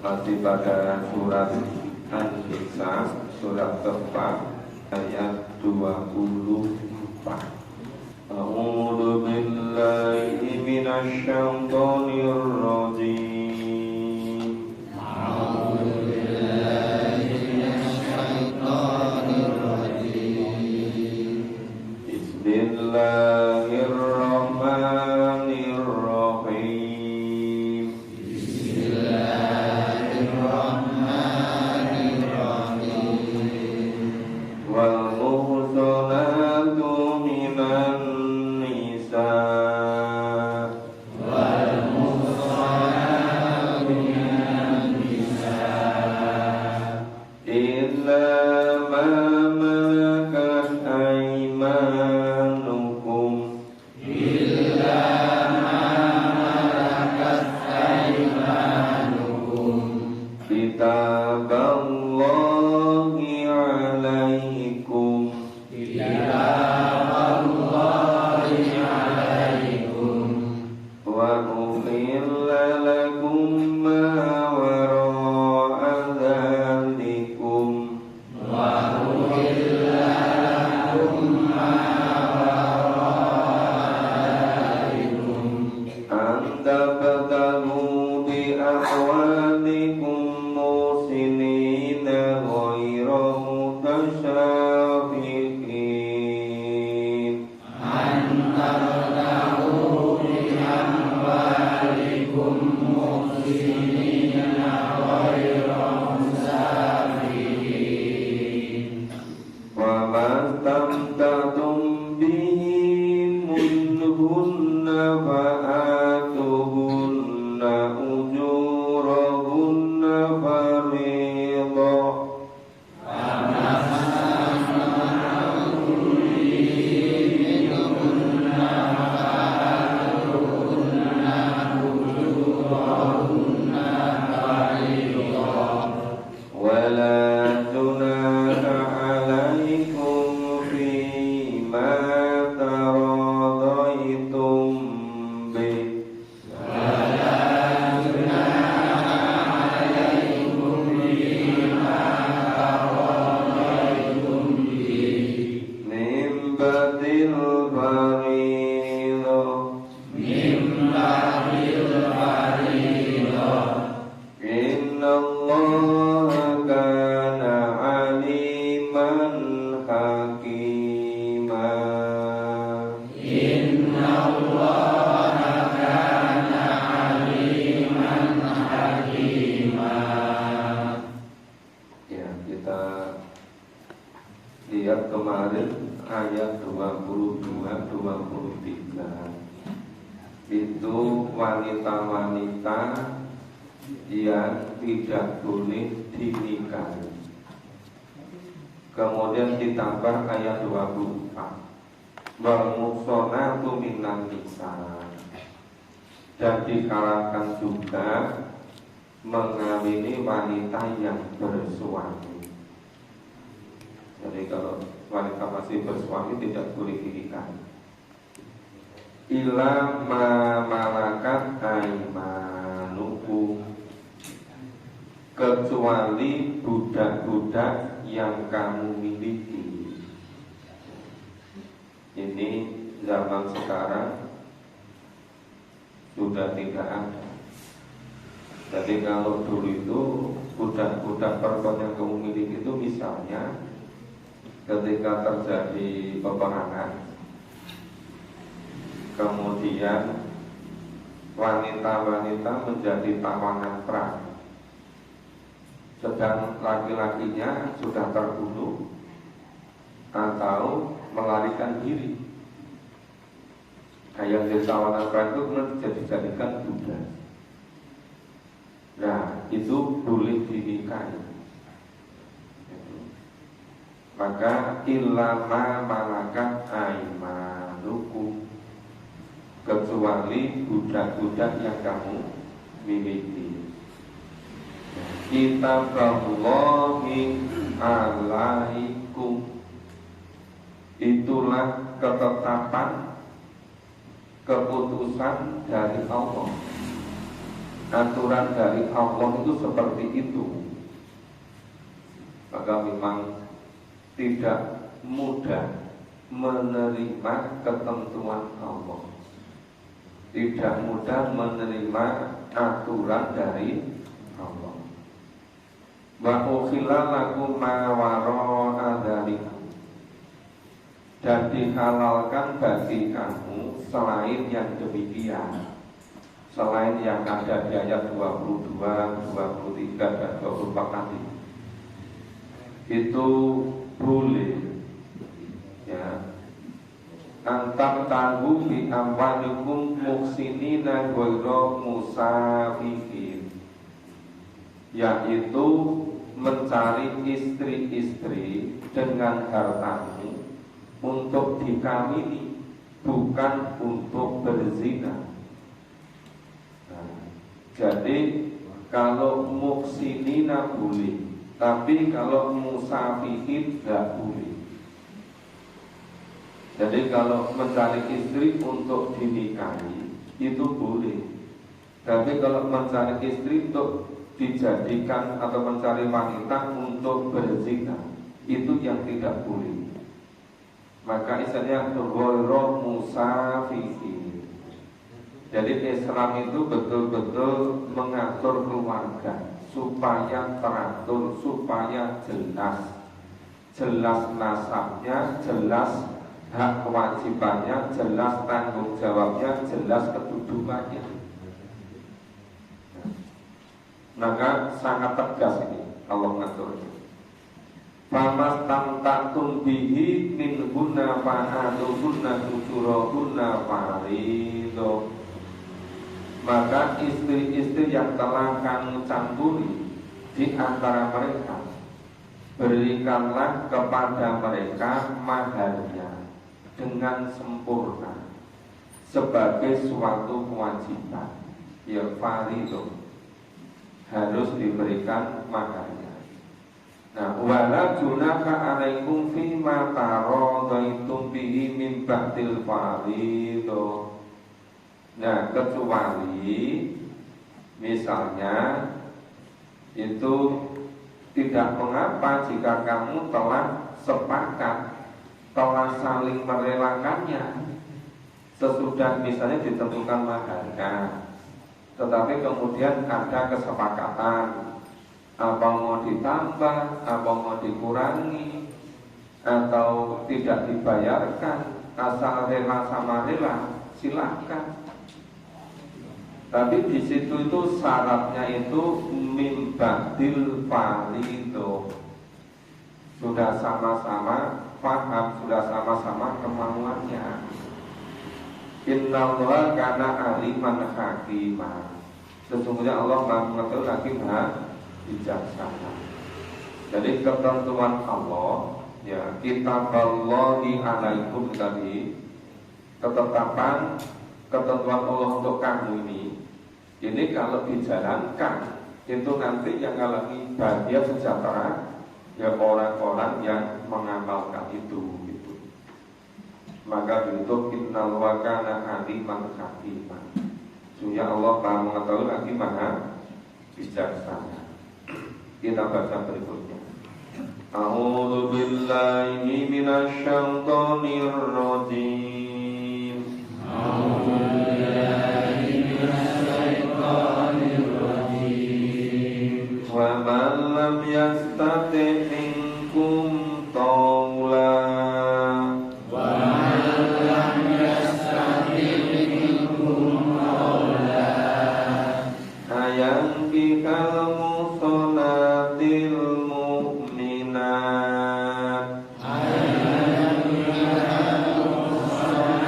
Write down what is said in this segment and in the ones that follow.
Masih pada surat An-Nisa, surat keempat, ayat 24. A'udzu billahi minasy syaithanir rajim. A'udzu billahi minasy syaithanir rajim. Bismillahirrahmanirrahim. Wal muhsanatu minan nisa illa ma malakat aymanukum kitaballahi alaikum wa uhilla lakum ma wara'a dzalikum an tabtagu bi amwalikum musinina ghayra mutasyafihin wa mastamtatum bihi minhunna fa'atuhunna ujurahunna fariḍah wala junaha alaikum fima taradaitum bih min ba'dil fariḍah innallaha kana aliman hakima ya, kita lihat kemarin ayat 22-23 itu wanita-wanita yang tidak boleh dinikahi. Kemudian ditambah ayat 24, wal muhsanatu minan nisa, dan dikalahkan juga mengawini wanita yang bersuami. Jadi kalau wanita masih bersuami tidak boleh dinikahi. Ila ma malakat aymanukum, kecuali budak-budak yang kamu miliki. Ini zaman sekarang sudah tidak ada. Jadi kalau dulu itu budak-budak perempuan yang kamu miliki itu misalnya ketika terjadi peperangan, kemudian wanita-wanita menjadi tawanan perang, sedang laki-lakinya sudah terbunuh atau melarikan diri. Yang jadi tawanan perang itu kemudian dijadikan budak. Nah, itu boleh dinikahi. Maka ilama malakat aymanukum, kecuali budak-budak yang kamu miliki. Kitaballahi alaikum, itulah ketetapan keputusan dari Allah aturan dari Allah itu seperti itu, maka memang tidak mudah menerima ketentuan Allah, tidak mudah menerima aturan dari Allah. Wa ukhilla lakum ma wara'a dzalikum, dan dihalalkan bagi kamu selain yang demikian, selain yang ada di ayat 22, 23 dan 24 tadi. Itu boleh, ya, antam tahu bi amwalikum muhsinina ghairu musafihin, yaitu mencari istri-istri dengan hartamu untuk dikawini, bukan untuk berzina. Nah, jadi kalau muhsinina boleh, tapi kalau musafihin tidak boleh. Jadi kalau mencari istri untuk dinikahi itu boleh, tapi kalau mencari istri untuk dijadikan atau mencari wanita untuk berzina itu yang tidak boleh. Maka istilahnya ghairu musafihin. Jadi Islam itu betul-betul mengatur keluarga supaya teratur, supaya jelas nasabnya, jelas hak kewajibannya, jelas tanggung jawabnya, jelas kedudukannya. Maka sangat tegas ini Allah mengaturnya. Famas tamtatum bihi min hunna fa'atuhunna ujurahunna farido. Maka istri-istri yang telah kamu campuri di antara mereka, berikanlah kepada mereka maharnya dengan sempurna sebagai suatu kewajiban, ya farido, harus diberikan maharnya. Nah, wala junaka alaikum fima taradaitum bihi min ba'dil farido. Nah, kecuali misalnya itu tidak mengapa jika kamu telah sepakat, telah saling merelakannya sesudah misalnya ditentukan maharnya, tetapi kemudian ada kesepakatan apa mau ditambah, apa mau dikurangi, atau tidak dibayarkan, asal rela sama rela silahkan. Tapi di situ itu syaratnya itu mimbadil farido, sudah sama-sama paham, sudah sama-sama kemauannya. Innallaha kana aliman hakimah, sesungguhnya Allah Maha mengetahui lagi Maha bijaksana. Jadi ketentuan Allah, ya, kitaballahi alaikum tadi, ketetapan ketentuan Allah untuk kamu ini kalau dijalankan itu nanti yang alami bahagia sejahtera ya orang-orang yang mengamalkan itu gitu. Maka itu innal wa kana aliman hakiman, sesungguhnya Allah Maha mengetahui lagi Maha bijaksana. Kita baca berikutnya. A'udzu billahi minasy syaithanir rajim. A'udzu billahi minasy syaithanir rajim. Wa man lam yastati' minkum tawla, wa man lam yastati' minkum tawla ayankihal muhsanatil mu'minat, ayankihal muhsanatil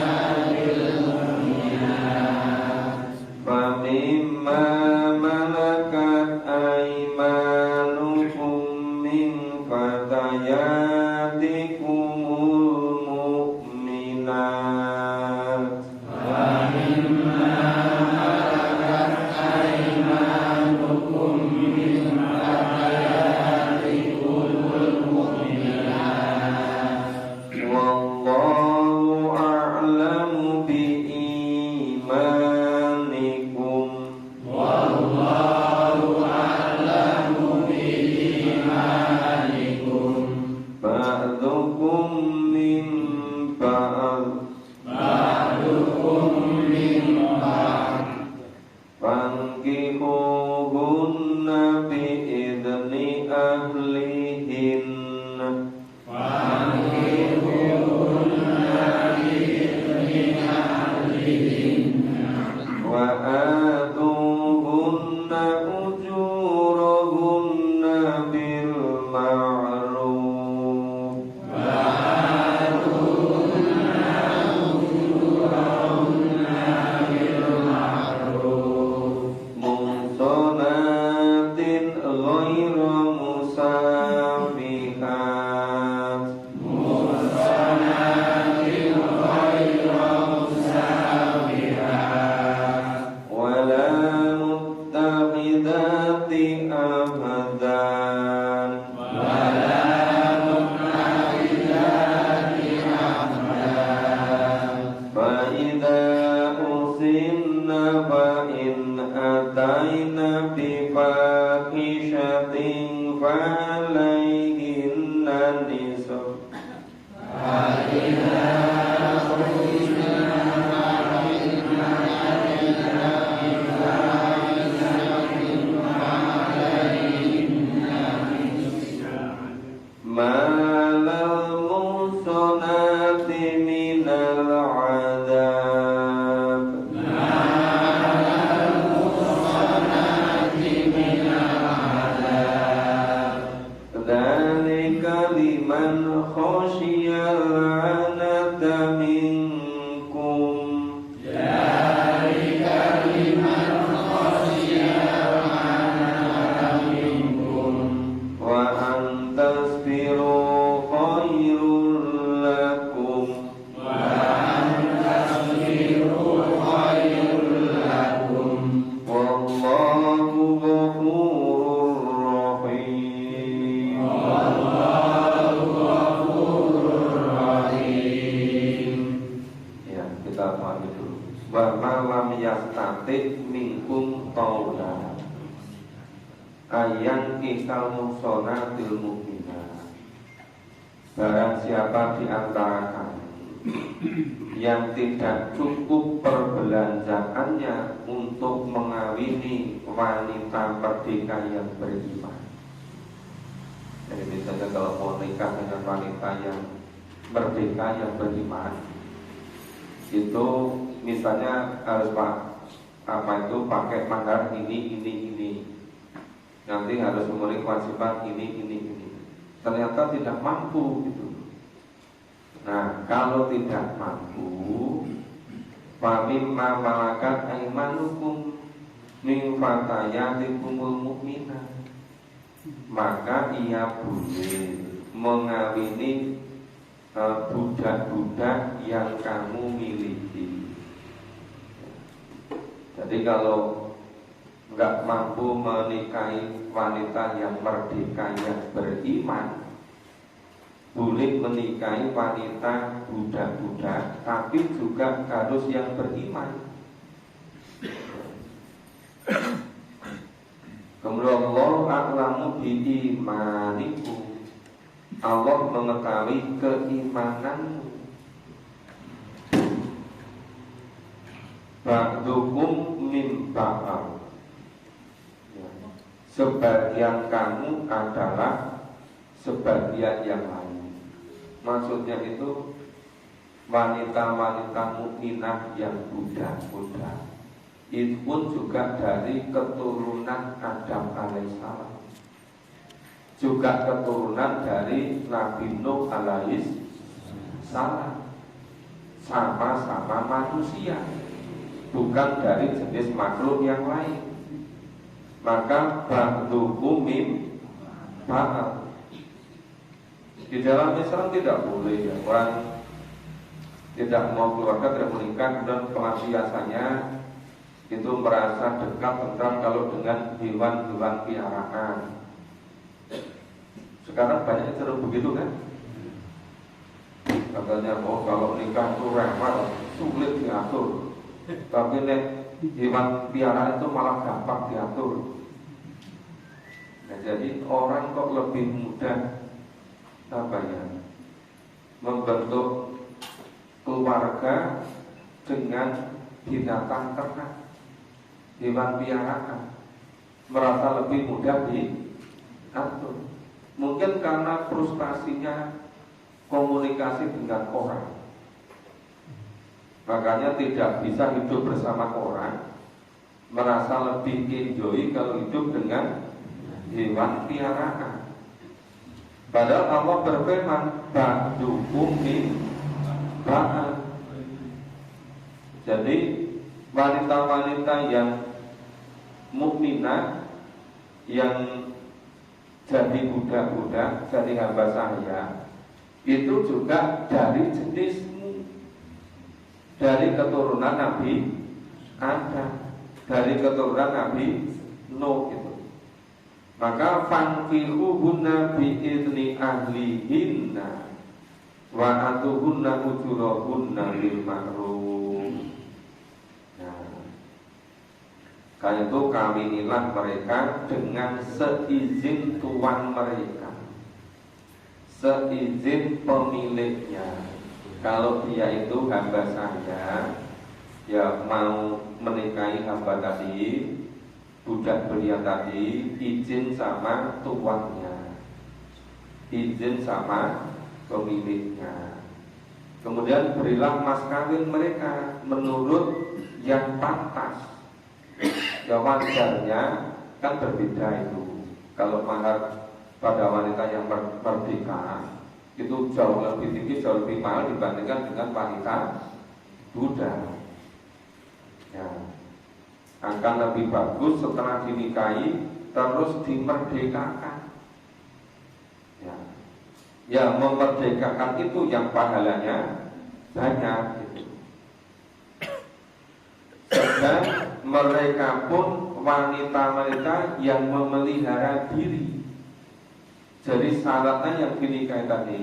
Kita pahami dulu. Wa malam yastati minkum taula ayang kikal muhsonatil mu'minah. Barang siapa di antara kamu yang tidak cukup perbelanjaannya untuk mengawini wanita merdeka yang beriman. Jadi misalnya kalau mau nikah dengan wanita yang merdeka yang beriman, itu misalnya harus pakai mahar ini, nanti harus memenuhi kewajiban ini. Ternyata tidak mampu gitu. Nah, kalau tidak mampu, famimma malakat aimanukum min fatayatikumul mu'minah, maka ia boleh mengawini budak-budak yang kamu miliki. Jadi kalau nggak mampu menikahi wanita yang merdeka yang beriman, boleh menikahi wanita budak-budak, tapi juga harus yang beriman. Kemudian Allah a'lamu biimanikum, Allah mengetahui keimananmu. Ba'dukum min ba'al, sebagian kamu adalah sebagian yang lain. Maksudnya itu wanita-wanita mukminah yang budak-budak itu pun juga dari keturunan Adam alaihissalam, juga keturunan dari Nabi Nuh alaihissalam, sama-sama manusia, bukan dari jenis makhluk yang lain. Maka ba'dukum min ba'd. Di dalam Islam tidak boleh ya, orang tidak mau keluarga, tidak menikah, dan pelampiasannya itu merasa dekat tentram kalau dengan hewan-hewan piaraan. Sekarang banyak ceruk begitu kan? Katanya kalau nikah itu repot, sulit diatur, tapi nek hewan piaraan itu malah gampang diatur. Nah, jadi orang kok lebih mudah membentuk keluarga dengan binatang ternak, hewan piaraan, merasa lebih mudah diatur. Mungkin karena frustasinya komunikasi dengan orang, makanya tidak bisa hidup bersama orang, merasa lebih enjoy kalau hidup dengan hewan piaraan. Padahal Allah berfirman ba'dukum min ba'd. Jadi wanita-wanita yang mukminah yang jadi budak-budak, jadi hamba saya, itu juga dari jenismu, dari keturunan Nabi Adam, dari keturunan Nabi Nuh itu. Maka fankihuhunna bi'izni ahlihinna wa atuhunna ujurahunna bil ma'ruf. Nah, karena itu kawinilah mereka dengan seizin tuan mereka, seizin pemiliknya. Kalau dia itu hamba saya, ya mau menikahi hamba tadi, budak belia tadi, izin sama tuannya, izin sama pemiliknya. Kemudian berilah mas kawin mereka menurut yang pantas. Ya wajarnya kan berbeda itu. Kalau mahar pada wanita yang merdeka itu jauh lebih tinggi, jauh lebih mahal dibandingkan dengan wanita budak. Ya, akan lebih bagus setelah dinikahi terus dimerdekakan. Ya, memerdekakan itu yang pahalanya banyak gitu. Sedang mereka pun wanita-wanita yang memelihara diri. Jadi syaratnya yang dinikahi tadi,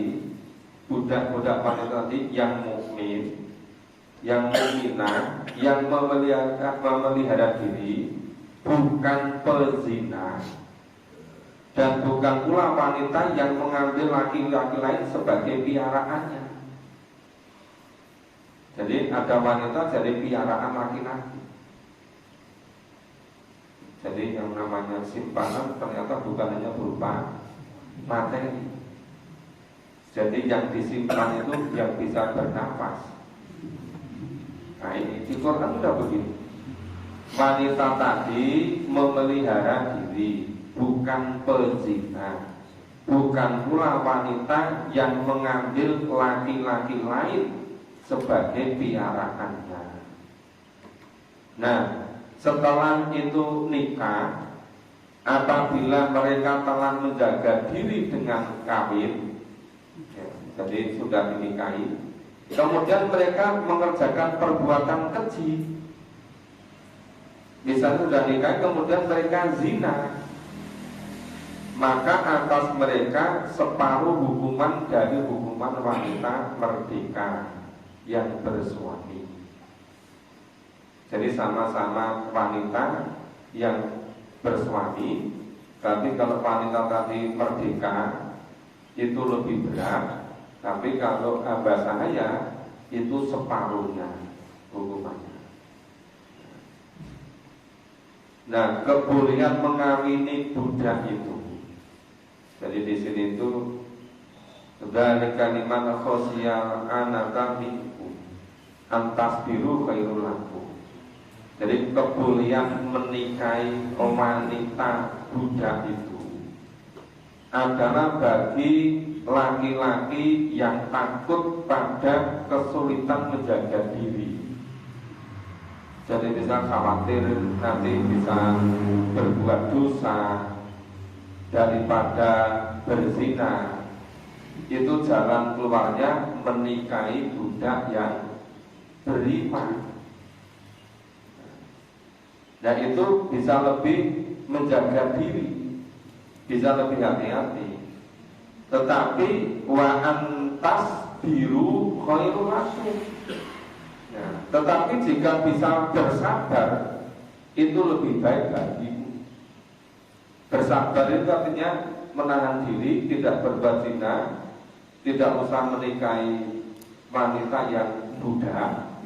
budak-budak wanita tadi yang mukmin, yang mukminah, yang memelihara diri, bukan pezina, dan bukan pula wanita yang mengambil laki-laki lain sebagai piaraannya. Jadi ada wanita jadi piaraan laki-laki. Jadi yang namanya simpanan ternyata bukan hanya berupa materi. Jadi yang disimpan itu yang bisa bernafas. Nah ini di Quran sudah begini. Wanita tadi memelihara diri, bukan pezina, bukan pula wanita yang mengambil laki-laki lain sebagai piaraannya. Nah, setelah itu nikah, apabila mereka telah menjaga diri dengan kawin, ya, jadi sudah dinikahi, kemudian mereka mengerjakan perbuatan keji, misalnya sudah nikah, kemudian mereka zina, maka atas mereka separuh hukuman dari hukuman wanita merdeka yang bersuami. Jadi sama-sama wanita yang bersuami, tapi kalau wanita tadi merdeka itu lebih berat, tapi kalau hamba sahaya itu separuhnya hukumannya. Nah, kebolehan mengawini budak itu. Jadi di sini itu sudah kalimat khosiyal anaka minkum antas biru khairul lakum. Jadi kebolehan menikahi wanita budak itu adalah bagi laki-laki yang takut pada kesulitan menjaga diri. Jadi bisa khawatir nanti bisa berbuat dosa, daripada berzina. Itu jalan keluarnya menikahi budak yang beriman. Dan itu bisa lebih menjaga diri, bisa lebih hati-hati. Tetapi wa antas biru khairul lakum. Nah, tetapi jika bisa bersabar, itu lebih baik bagimu. Bersabar itu artinya menahan diri, tidak berbuat zina, tidak usah menikahi wanita yang budak,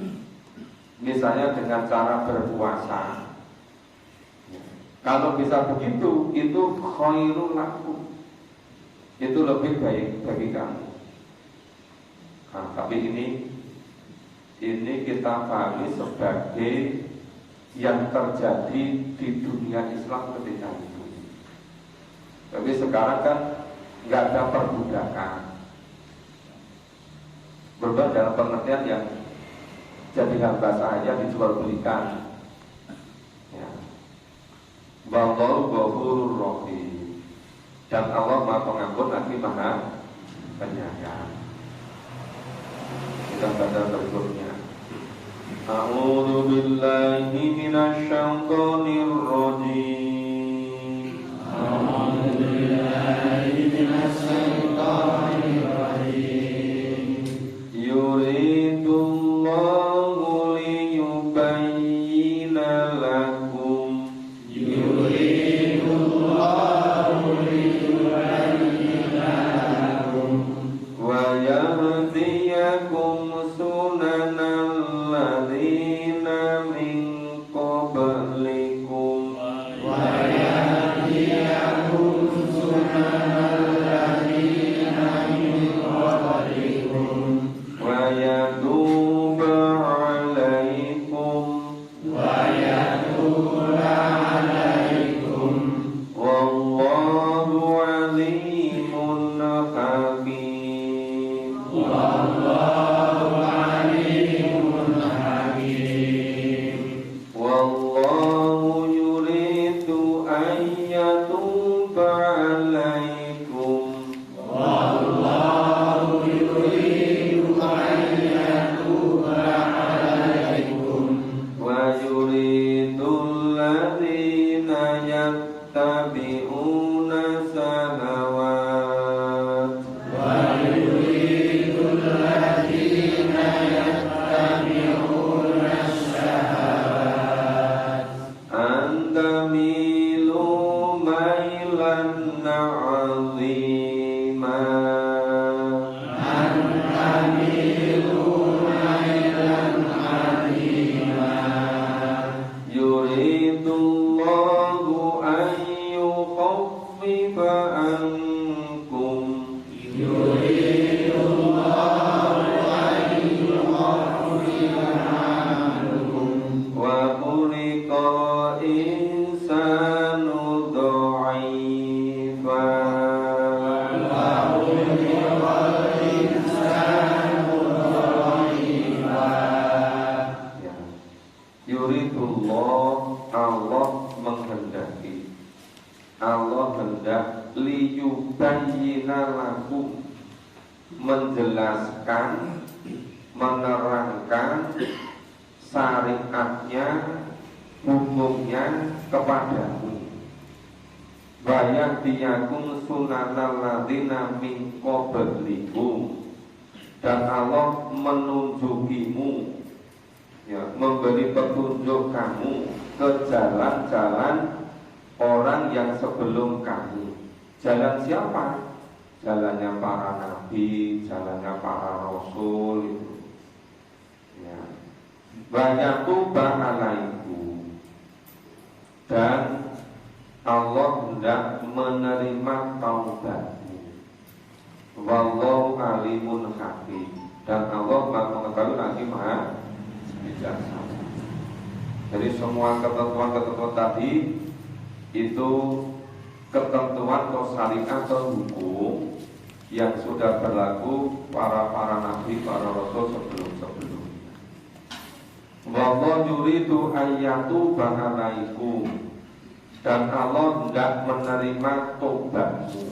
misalnya dengan cara berpuasa. Kalau bisa begitu, itu khairul lakum, itu lebih baik bagi kamu. Nah, tapi ini kita pahami sebagai yang terjadi di dunia Islam ketika itu. Tapi sekarang kan nggak ada perbudakan, berbuat dalam pengertian yang jadi hamba sahaya dijual belikan. Wallahu ghafurur rahim. Dan Allah Maha Pengampun lagi Maha Penyayang. Kita baca berikutnya. A'udzu billahi minasy syaithanir rajim. A'udzu billahi minasy syaithanir rajim. Yuridullahu liyubayyina lakum. Wa yahdiyakum sunanal ladzina min qablikum. Wa yahdiyakum sunanal ladzina yuridullah, Allah menghendaki, Allah hendak liyubayyina lakum, menjelaskan, menerangkan syariatnya, hukumnya kepadamu. Wayahdiyakum sunanal ladzina min qablikum, dan Allah menunjukimu, ya, memberi petunjuk kamu ke jalan-jalan orang yang sebelum kamu. Jalan siapa? Jalannya para nabi, jalannya para rasul itu. Ya. Wayatuba alaikum, dan Allah hendak menerima taubatmu. Wallahu alimun hakim, dan Allah Maha mengetahui lagi Maha bijaksana. Jadi semua ketentuan-ketentuan tadi itu ketentuan atau syariat atau hukum yang sudah berlaku para nabi, para rasul sebelum-sebelumnya. Wallahu yuridu ayyatuba alaikum, dan Allah hendak menerima tobatmu.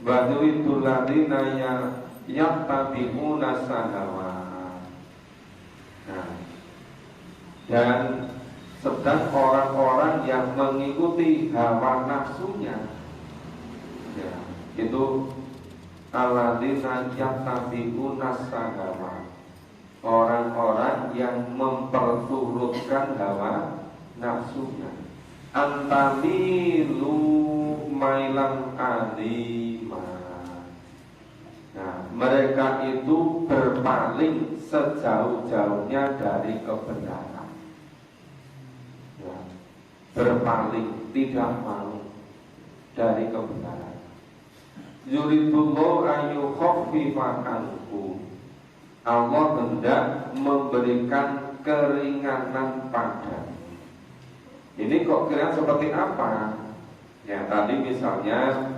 Wa yuridul ladzina yattabi'una syahawat. Nah, dan sedang orang-orang yang mengikuti hawa nafsunya, ya, itu alladzina yattabi'una syahawat, orang-orang yang memperturutkan hawa nafsunya. Antamilu mailan alima. Nah, mereka itu berpaling sejauh-jauhnya dari kebenaran. Ya, berpaling, tidak mau dari kebenaran. Yuridullahu ayyukhaffifa ankum, Allah hendak memberikan keringanan padamu. Ini kok kira seperti apa? Ya, tadi misalnya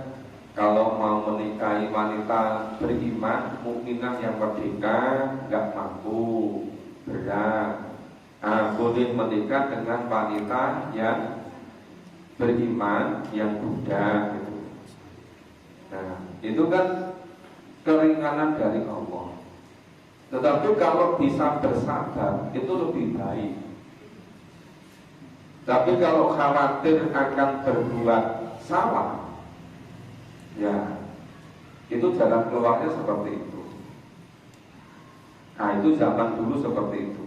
kalau mau menikahi wanita beriman, mukminah yang merdeka, nggak mampu, berat, boleh menikah dengan wanita yang beriman, yang budak gitu. Nah, itu kan keringanan dari Allah. Tetapi kalau bisa bersabar, itu lebih baik. Tapi kalau khawatir akan berbuat salah, ya itu jalan keluarnya seperti itu. Nah, itu zaman dulu seperti itu.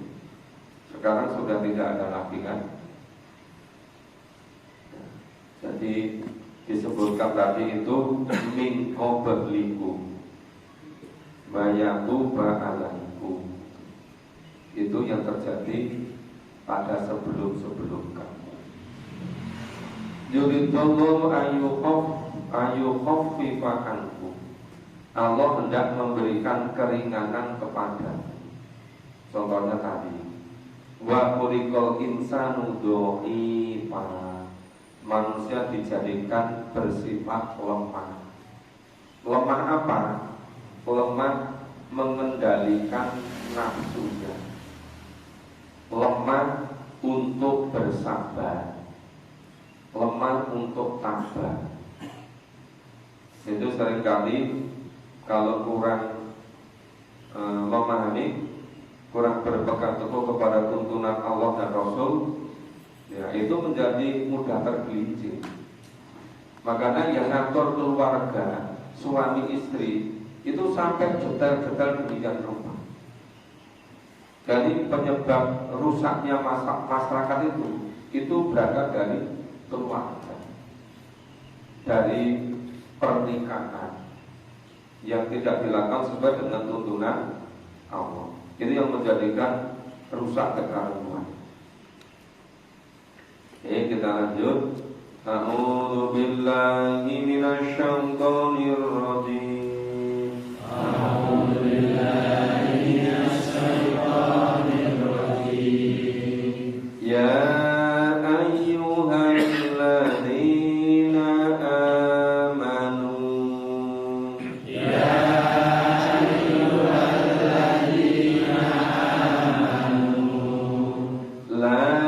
Sekarang sudah tidak ada lagi kan. Jadi disebutkan tadi itu min qablikum bayatuba alaikum, itu yang terjadi pada sebelum kamu. Yuridullahu ayyukhaffifa ankum, Allah hendak memberikan keringanan kepadamu. Contohnya tadi, wa khuliqal insanu dha'ifa, manusia dijadikan bersifat lemah. Lemah apa? Lemah mengendalikan nafsunya, lemah untuk bersabar, lemah untuk tabah. Itu seringkali kalau kurang memahami, kurang berpegang teguh kepada tuntunan Allah dan Rasul, ya itu menjadi mudah tergelincir. Makanya yang ngatur keluarga, suami istri, itu sampai detail-detail demikian rupa. Jadi penyebab rusaknya masyarakat itu berangkat dari keluarga, dari pernikahan yang tidak dilakukan sesuai dengan tuntunan Allah. Ini yang menjadikan rusak kekaruan. Oke, kita lanjut. A'udzu billahi minasy syaithanir rajim. A'udzu billahi minasy syaithanir rajim. Ya la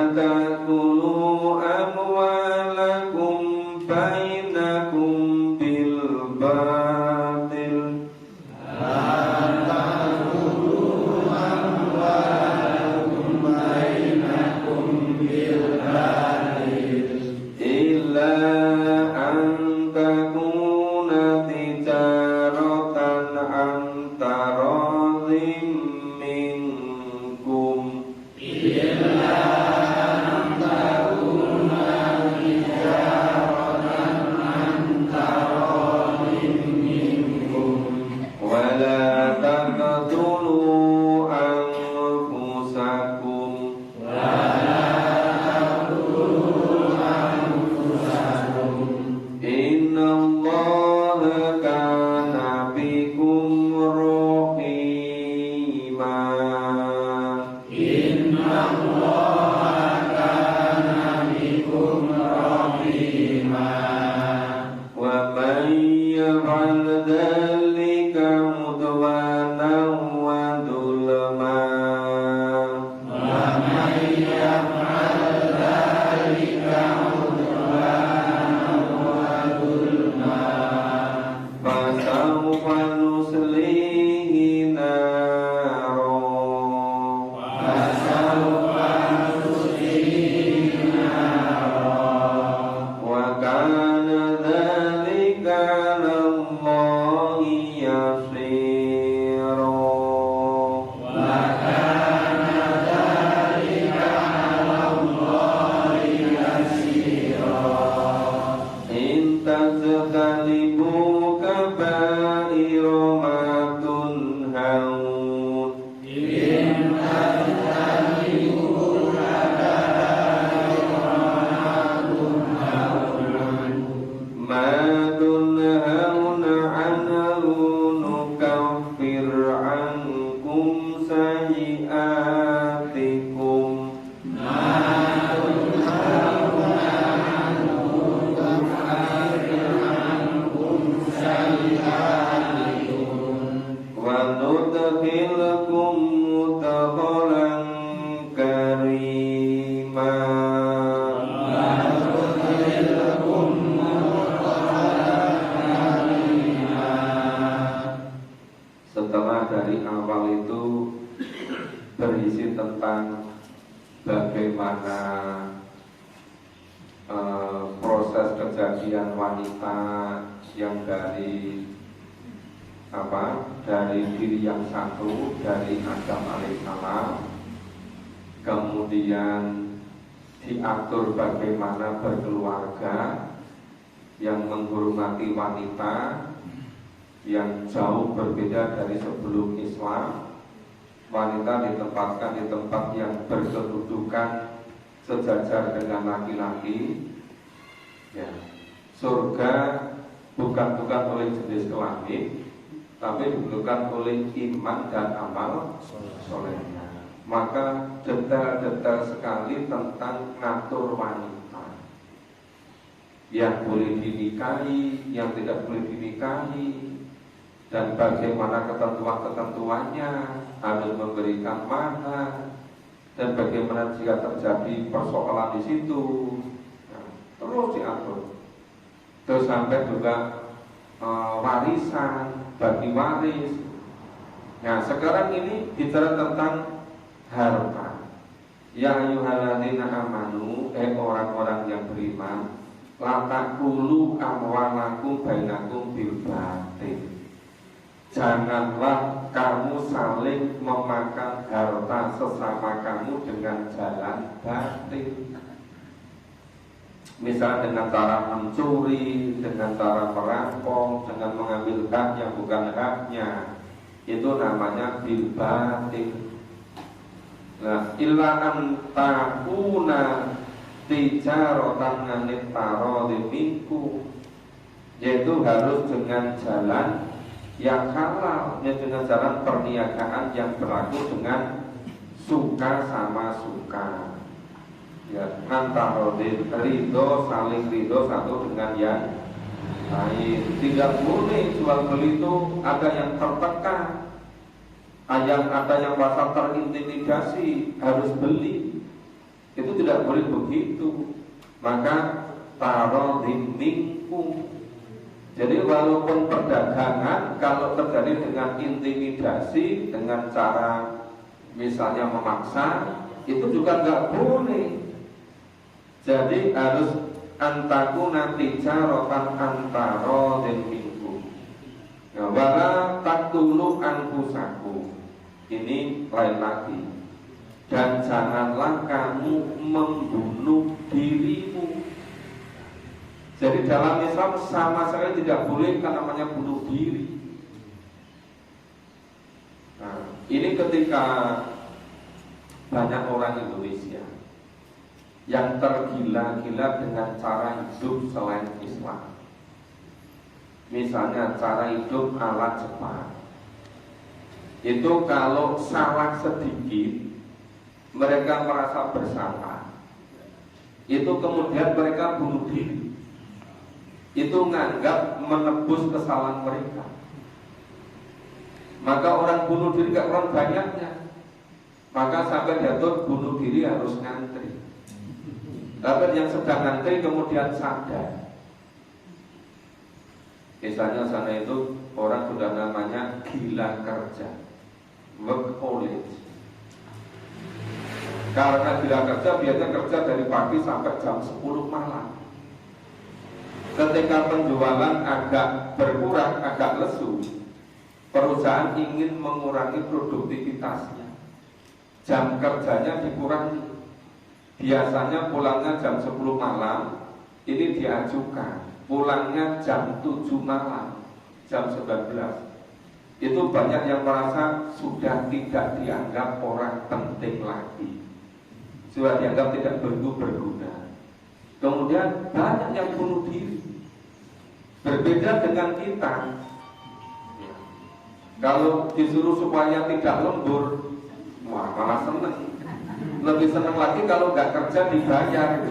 Innallaha kana bikum rahima. Wa man yaf'al dzalika mudwanan wa dzulma. Fasawfa nuslihi naro. Wa kana dzalika 'alallahi yasira. In tajtanibu kaba'ira ma tunhaun. Ma tunhaun anhu nukaffir ankum sayyi'atikum. Wa nudkhilukum mudkhalan karima. Setelah dari awal itu berisi tentang bagaimana proses kejadian wanita yang dari diri yang satu, dari Adam alaihissalam, kemudian diatur bagaimana berkeluarga yang menghormati wanita, yang jauh berbeda dari sebelum Islam. Wanita ditempatkan di tempat yang berkedudukan sejajar dengan laki-laki. Ya. Surga bukan oleh jenis kelamin, tapi ditentukan oleh iman dan amal solehnya. Maka detail-detail sekali tentang ngatur wanita, yang boleh dinikahi, yang tidak boleh dinikahi, dan bagaimana ketentuan-ketentuannya, harus memberikan mahar, dan bagaimana jika terjadi persoalan di situ. Nah, terus diatur. Terus sampai juga warisan, bagi waris. Nah, sekarang ini bicara tentang harta. Ya ayyuhalladzina amanu, orang-orang yang beriman, la taqulu amwalakum bainakum bil batil. Janganlah kamu saling memakan harta sesama kamu dengan jalan batil. Misalnya dengan cara mencuri, dengan cara merampok, dengan mengambil hak yang bukan haknya, itu namanya bil batil. Nah, illa antakuna tijaratan nganit tarodhi minku, yaitu harus dengan jalan yang halal, yaitu dengan jalan perniagaan yang berlaku dengan suka sama suka. Ya, antara ridho, saling ridho satu dengan yang lain. Tidak boleh jual beli itu ada yang tertekan, ada yang merasa terintimidasi harus beli. Itu tidak boleh begitu. Maka tarodhim minkum. Jadi walaupun perdagangan kalau terjadi dengan intimidasi, dengan cara misalnya memaksa, itu juga nggak boleh. Jadi harus antakuna tijaratan antara dan minggu. Ya, wala taqtulu anfusakum. Ini lain lagi. Dan janganlah kamu membunuh dirimu. Jadi dalam Islam sama sekali tidak boleh kan namanya bunuh diri. Nah, ini ketika banyak orang Indonesia yang tergila-gila dengan cara hidup selain Islam. Misalnya cara hidup ala Jepang. Itu kalau salah sedikit mereka merasa bersalah. Itu kemudian mereka bunuh diri. Itu menganggap menebus kesalahan mereka. Maka orang bunuh diri gak orang banyaknya. Maka sampai jatuh bunuh diri harus ngantri. Tapi yang sedang ngantri kemudian sadar. Misalnya sana itu orang sudah namanya gila kerja, workaholic. Karena gila kerja biasanya kerja dari pagi sampai jam 10 malam. Ketika penjualan agak berkurang, agak lesu, perusahaan ingin mengurangi produktivitasnya. Jam kerjanya dikurangi. Biasanya pulangnya jam 10 malam, ini diajukan pulangnya jam 7 malam, jam 19. Itu banyak yang merasa sudah tidak dianggap orang penting lagi, sudah dianggap tidak berguna. Kemudian banyak yang bunuh diri. Berbeda dengan kita, kalau disuruh supaya tidak lembur, wah malah seneng. Lebih senang lagi kalau nggak kerja dibayar.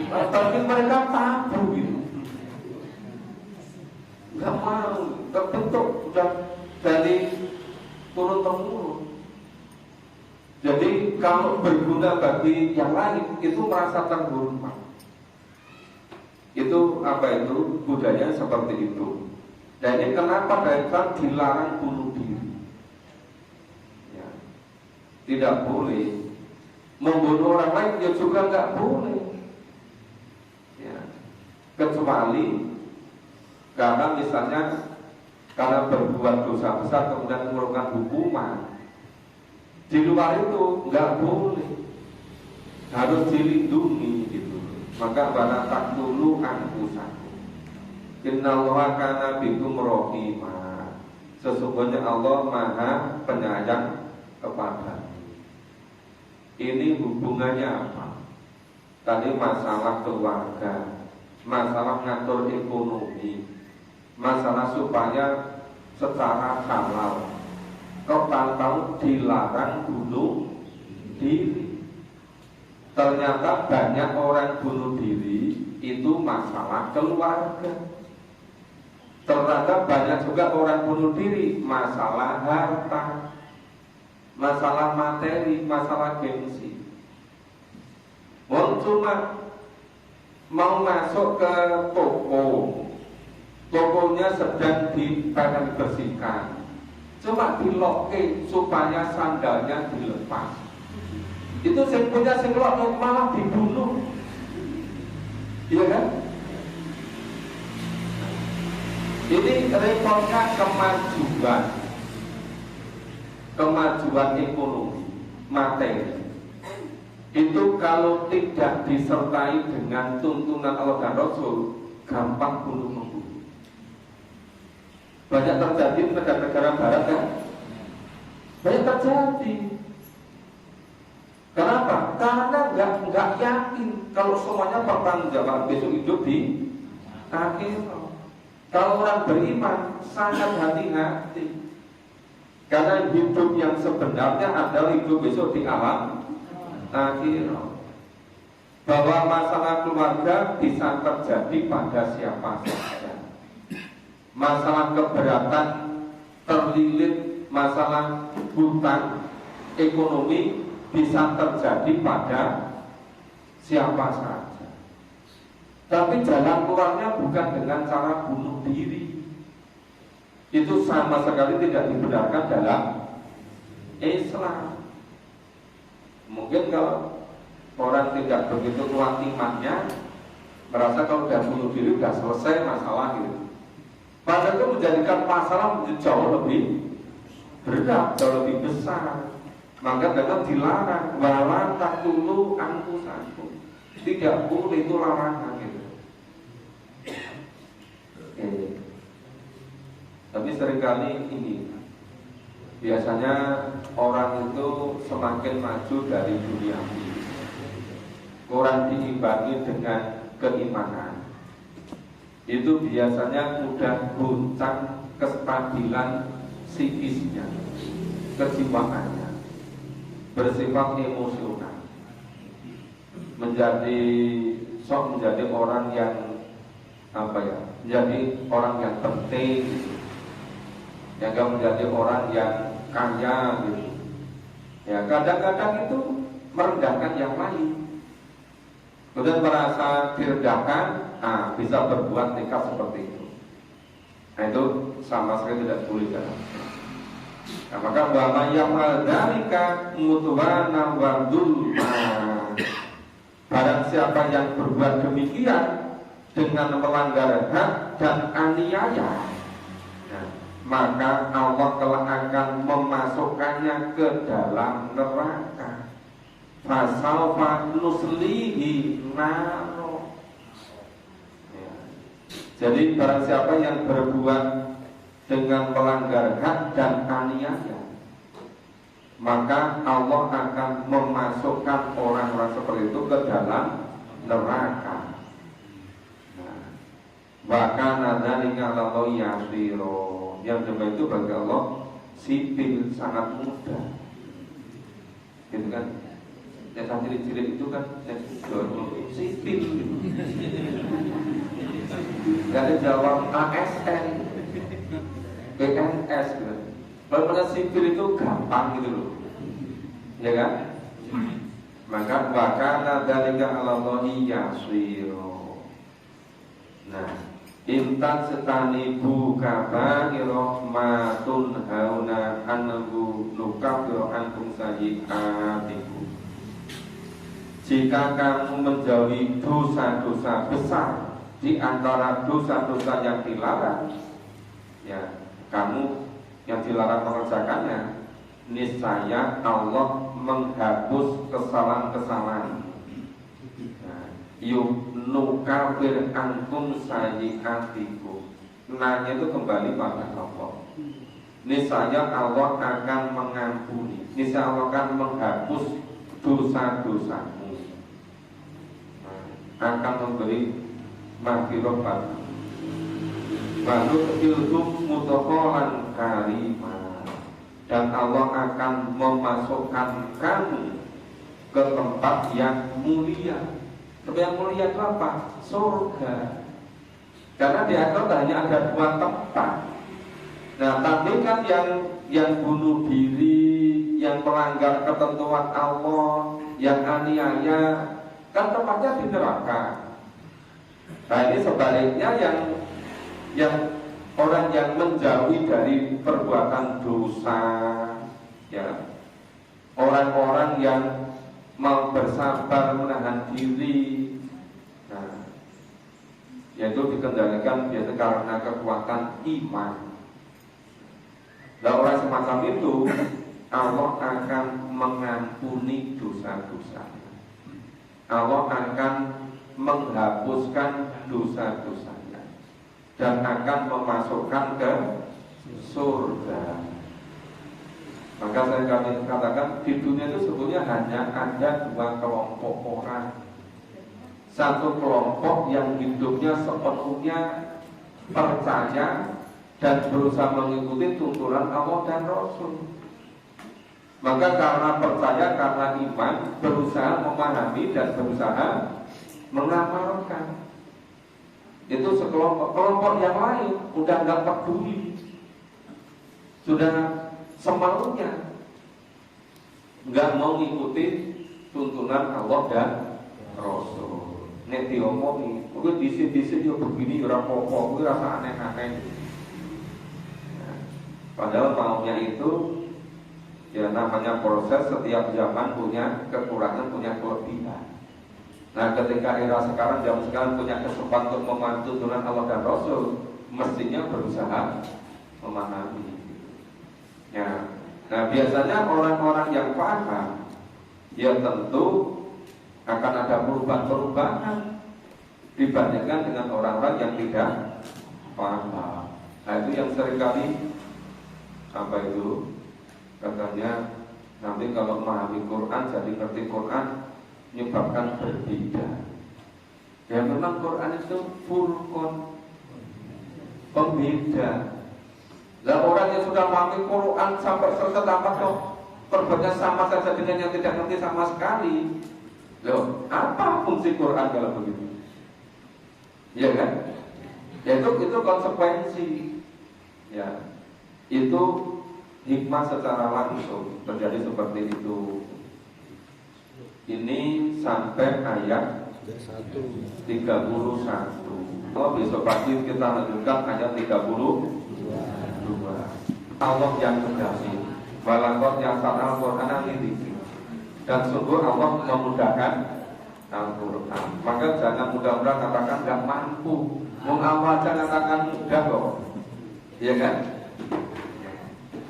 Tapi mereka tabu gitu, nggak mau, terbentuk sudah dari turun temurun. Jadi kalau berguna bagi yang lain itu merasa terhormat. Itu apa itu budaya seperti itu. Dan ini kenapa mereka dilarang bunuh diri? Ya, tidak boleh membunuh orang lain, ya juga nggak boleh. Ya, kecuali karena misalnya karena berbuat dosa besar kemudian mengeluarkan hukuman. Di luar itu nggak boleh, harus dilindungi gitu. Maka wala taqtulu anfusakum innallaha kana bikum rahima. Sesungguhnya Allah Maha Penyayang kepada. Ini hubungannya apa? Tadi masalah keluarga, masalah ngatur ekonomi, masalah supaya secara halal. Kok tahu dilarang bunuh diri? Ternyata banyak orang bunuh diri itu masalah keluarga. Ternyata banyak juga orang bunuh diri masalah harta, masalah materi, masalah gengsi. Wong cuma mau masuk ke toko, tokonya sedang dibersihkan, cuma diloke supaya sandalnya dilepas. Itu sing punya sing malah dibunuh. Iya kan? Ini repotnya kemajuan ekonomi, materi. Itu kalau tidak disertai dengan tuntunan Allah dan Rasul, gampang bunuh-membunuh. Banyak terjadi di negara-negara barat kan? Banyak terjadi. Kenapa? Karena nggak yakin kalau semuanya bertanggung besok hidup di akhirat. Kalau orang beriman sangat hati-hati, karena hidup yang sebenarnya adalah hidup besok di alam akhirat. Bahwa masalah keluarga bisa terjadi pada siapa saja. Masalah keberatan, terlilit, masalah hutang, ekonomi bisa terjadi pada siapa saja. Tapi jalan keluarnya bukan dengan cara bunuh diri. Itu sama sekali tidak dibenarkan dalam Islam. Mungkin kalau orang tidak begitu kuat imannya, merasa kalau sudah bunuh diri sudah selesai masalah gitu. Padahal itu menjadikan masalah jauh lebih berat, jauh lebih besar. Maka dalam dilarang wala taqtulu anfusakum. Tidak boleh, itu larangan gitu. Tapi seringkali ini biasanya orang itu semakin maju dari dunia ini, kurang diimbangi dengan keimanan, itu biasanya mudah goncang kestabilan psikisnya, kejiwaannya, bersifat emosional, menjadi orang yang menjadi orang yang penting, yang menjadi orang yang kaya gitu. Ya, kadang-kadang itu merendahkan yang lain. Kemudian merasa direndahkan, bisa berbuat nekat seperti itu. Nah, itu sama sekali tidak boleh kan. Nah, maka bahwa yang dzalika mutwana wa dzulma. Barang siapa yang berbuat demikian dengan melanggar hak dan aniaya, maka Allah telah akan memasukkannya ke dalam neraka. Fasaufa nuslihi naro. Jadi barang siapa yang berbuat dengan melanggar hak dan aniaya, maka Allah akan memasukkan orang-orang seperti itu ke dalam neraka. Bahkan ada Allah yasiro, yang demikian itu bagi Allah sipil, sangat mudah, gitu kan? Yang cilik-cilik itu kan sipil, gak ada jawab ASN, PNS gitu. Kalau pada sipil itu gampang gitu loh, ya kan? Maka bahkan dzalika 'alallahi yasiro. Nah, intan setanibu kaba'ira ma tunhauna anhu nukaffiru ankum sayyi'atikum. Jika kamu menjauhi dosa-dosa besar di antara dosa-dosa yang dilarang, ya kamu yang dilarang mengerjakannya, niscaya Allah menghapus kesalahan-kesalahan. Nukafir ankum sayyi'atikum. Nanya itu kembali pada Allah. Niscaya Allah akan mengampuni, niscaya Allah akan menghapus dosa-dosamu, akan memberi maghfirah. Baru ilhum mutaqalan karimah, dan Allah akan memasukkan kamu ke tempat yang mulia. Tempat yang mulia itu apa? Surga. Karena di akhirat hanya ada dua tempat. Nah, tapi kan yang bunuh diri, yang melanggar ketentuan Allah, yang aniaya, kan tempatnya di neraka. Nah, ini sebaliknya yang orang yang menjauhi dari perbuatan dosa, ya, orang-orang yang mau bersabar menahan diri, nah, yaitu dikendalikan biasa karena kekuatan iman. Nah, orang semacam itu Allah akan mengampuni dosa-dosanya. Allah akan menghapuskan dosa-dosanya dan akan memasukkan ke surga. Maka saya katakan di dunia itu sebetulnya hanya ada dua kelompok orang. Satu kelompok yang hidupnya sepenuhnya percaya dan berusaha mengikuti tuntunan Allah dan Rasul. Maka karena percaya, karena iman, berusaha memahami dan berusaha mengamalkan. Itu sekelompok. Kelompok yang lain udah nggak peduli, sudah semaunya, nggak mau ngikuti tuntunan Allah dan Rasul. Nek diomongi, mungkin disi-disi yo begini orang popo, mungkin rasa aneh-aneh. Padahal maunya itu, ya namanya proses, setiap zaman punya kekurangan, punya kelebihan. Nah, ketika era sekarang, zaman sekarang punya kesempatan untuk memahami tuntunan Allah dan Rasul, mestinya berusaha memahami. Ya, nah biasanya orang-orang yang paham, ya tentu akan ada perubahan-perubahan dibandingkan dengan orang-orang yang tidak paham. Nah, itu yang seringkali Katanya nanti kalau memahami Quran, jadi ngerti Quran, menyebabkan berbeda. Ya memang Quran itu furqan, pembeda. Lah orang yang sudah memahami Quran sampai selesai tamat kok perbuatannya sama saja dengan yang tidak ngerti sama sekali. Loh, apa fungsi Quran kalau begitu? Iya kan? Ya itu konsekuensi. Ya, itu hikmah secara langsung terjadi seperti itu. Ini sampai ayat 31. Oh, besok pagi kita lanjutkan ayat 32. Allah yang mengasihi, walakot yang sanal Quran al-Lidhi, dan sungguh Allah memudahkan Al-Quran. Maka jangan mudah-mudah katakan gak mampu. Apa aja katakan mudah kok. Iya kan?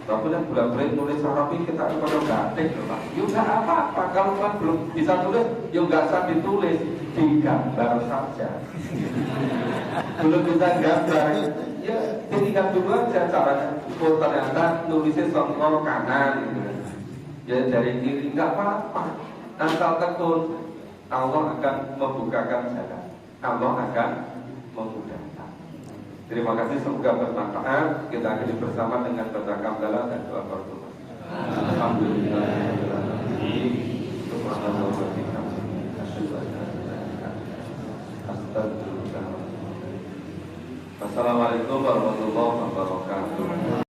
Tapi yang bulan-bulan nulis Arabi kita kepada gatek loh Pak. Ya gak apa-apa. Kalau kan belum bisa tulis, ya gak usah ditulis, digambar saja. Belum bisa gambar, ya tinggal dulu aja caranya. Oh ternyata nulisnya songkol kanan gitu. Ya dari kiri nggak apa-apa. Asal tekun, Allah akan membukakan jalan. Allah akan memudahkan. Terima kasih, semoga bermanfaat. Kita akhiri bersama dengan baca hamdalah dan doa berdoa. Alhamdulillah. Assalamualaikum warahmatullahi wabarakatuh.